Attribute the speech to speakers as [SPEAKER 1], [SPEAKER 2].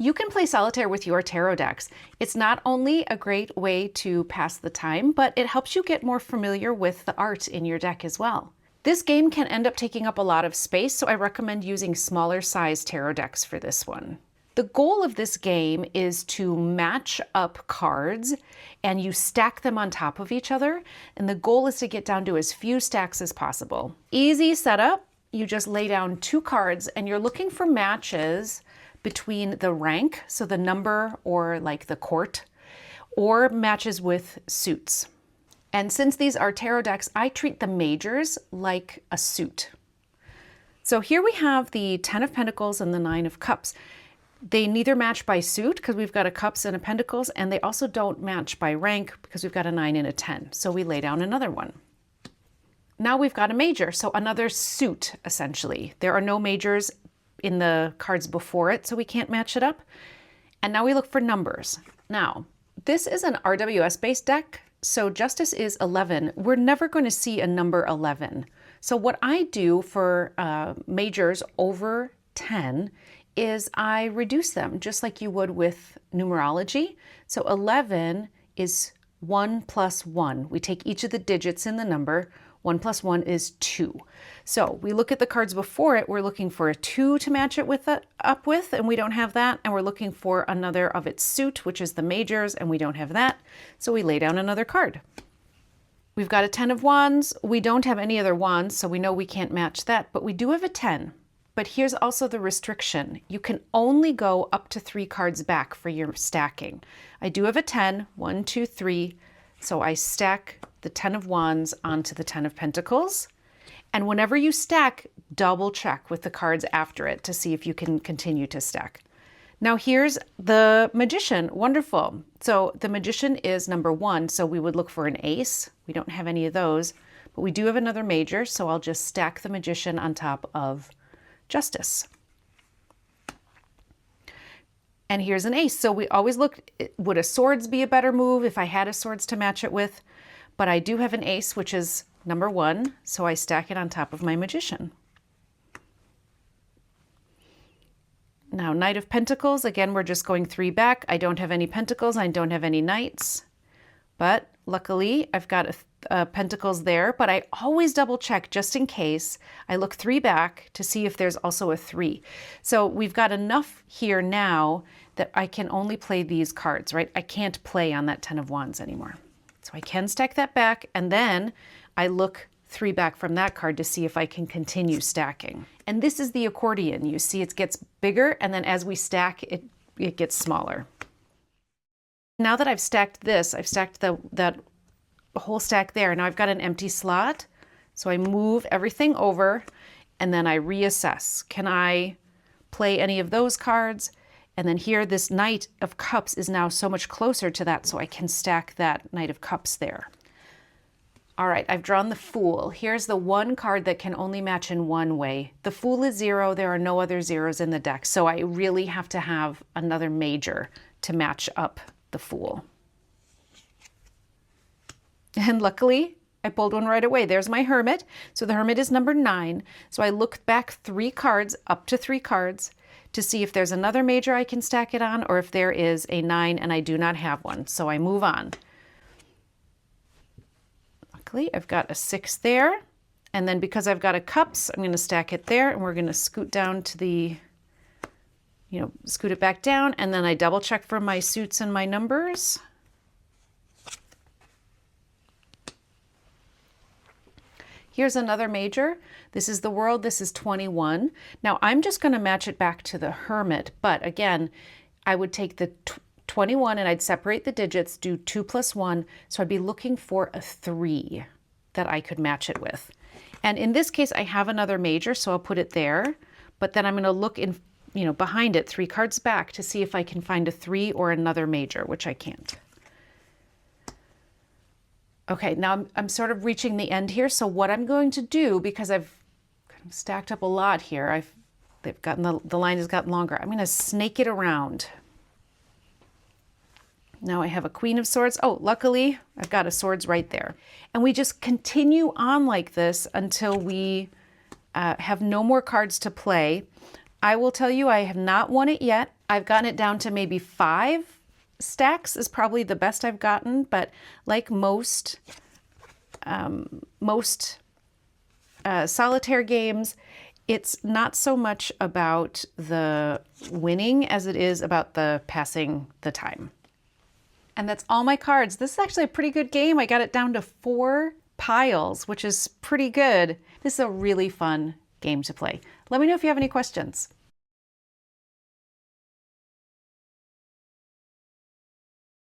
[SPEAKER 1] You can play solitaire with your tarot decks. It's not only a great way to pass the time, but it helps you get more familiar with the art in your deck as well. This game can end up taking up a lot of space, so I recommend using smaller size tarot decks for this one. The goal of this game is to match up cards and you stack them on top of each other. And the goal is to get down to as few stacks as possible. Easy setup. You just lay down 2 cards and you're looking for matches between the rank, so the number or like the court, or matches with suits. And since these are tarot decks, I treat the majors like a suit. So here we have the 10 of Pentacles and the 9 of Cups. They neither match by suit because we've got a Cups and a Pentacles, and they also don't match by rank because we've got a 9 and a 10. So we lay down another one. Now we've got a major, so another suit essentially. There are no majors in the cards before it, so we can't match it up. And now we look for numbers. Now, this is an RWS-based deck, so Justice is 11. We're never going to see a number 11. So what I do for majors over 10 is I reduce them, just like you would with numerology. So 11 is 1 plus 1. We take each of the digits in the number. 1 plus 1 is 2. So we look at the cards before it, we're looking for a 2 to match it with up with, and we don't have that. And we're looking for another of its suit, which is the majors, and we don't have that. So we lay down another card. We've got a 10 of Wands. We don't have any other wands, so we know we can't match that, but we do have a 10. But here's also the restriction. You can only go up to 3 cards back for your stacking. I do have a 10, 1, 2, 3. So I stack the 10 of Wands onto the 10 of Pentacles. And whenever you stack, double check with the cards after it to see if you can continue to stack. Now here's the Magician. Wonderful. So the Magician is number 1, so we would look for an ace. We don't have any of those, but we do have another major, so I'll just stack the Magician on top of Justice. And here's an ace. So we always look, would a swords be a better move if I had a swords to match it with? But I do have an ace, which is number 1, so I stack it on top of my Magician. Now, Knight of Pentacles, again, we're just going 3 back. I don't have any Pentacles, I don't have any Knights, but luckily I've got a Pentacles there, but I always double check just in case. I look 3 back to see if there's also a 3. So we've got enough here now that I can only play these cards, right? I can't play on that 10 of Wands anymore. So I can stack that back, and then I look 3 back from that card to see if I can continue stacking. And this is the accordion. You see it gets bigger, and then as we stack, it gets smaller. Now that I've stacked this, I've stacked that whole stack there. Now I've got an empty slot, so I move everything over, and then I reassess. Can I play any of those cards? And then here, this Knight of Cups is now so much closer to that, so I can stack that Knight of Cups there. All right, I've drawn the Fool. Here's the one card that can only match in one way. The Fool is 0. There are no other zeros in the deck, so I really have to have another major to match up the Fool. And luckily, I pulled one right away. There's my Hermit. So the Hermit is number 9. So I look back 3 cards, up to 3 cards, to see if there's another major I can stack it on, or if there is a 9 and I do not have one. So I move on. Luckily, I've got a 6 there. And then because I've got a Cups, I'm going to stack it there, and we're going to scoot down to the, scoot it back down. And then I double check for my suits and my numbers. Here's another major. This is the World. This is 21. Now I'm just going to match it back to the Hermit. But again, I would take the 21 and I'd separate the digits, do 2 plus 1. So I'd be looking for a 3 that I could match it with. And in this case, I have another major, so I'll put it there. But then I'm going to look in, behind it 3 cards back to see if I can find a 3 or another major, which I can't. Okay, now I'm sort of reaching the end here. So what I'm going to do, because I've kind of stacked up a lot here, the line has gotten longer. I'm going to snake it around. Now I have a Queen of Swords. Oh, luckily I've got a Swords right there. And we just continue on like this until we have no more cards to play. I will tell you, I have not won it yet. I've gotten it down to maybe 5 stacks is probably the best I've gotten, but like most solitaire games, it's not so much about the winning as it is about the passing the time. And that's all my cards. This is actually a pretty good game. I got it down to 4 piles, which is pretty good. This is a really fun game to play. Let me know if you have any questions.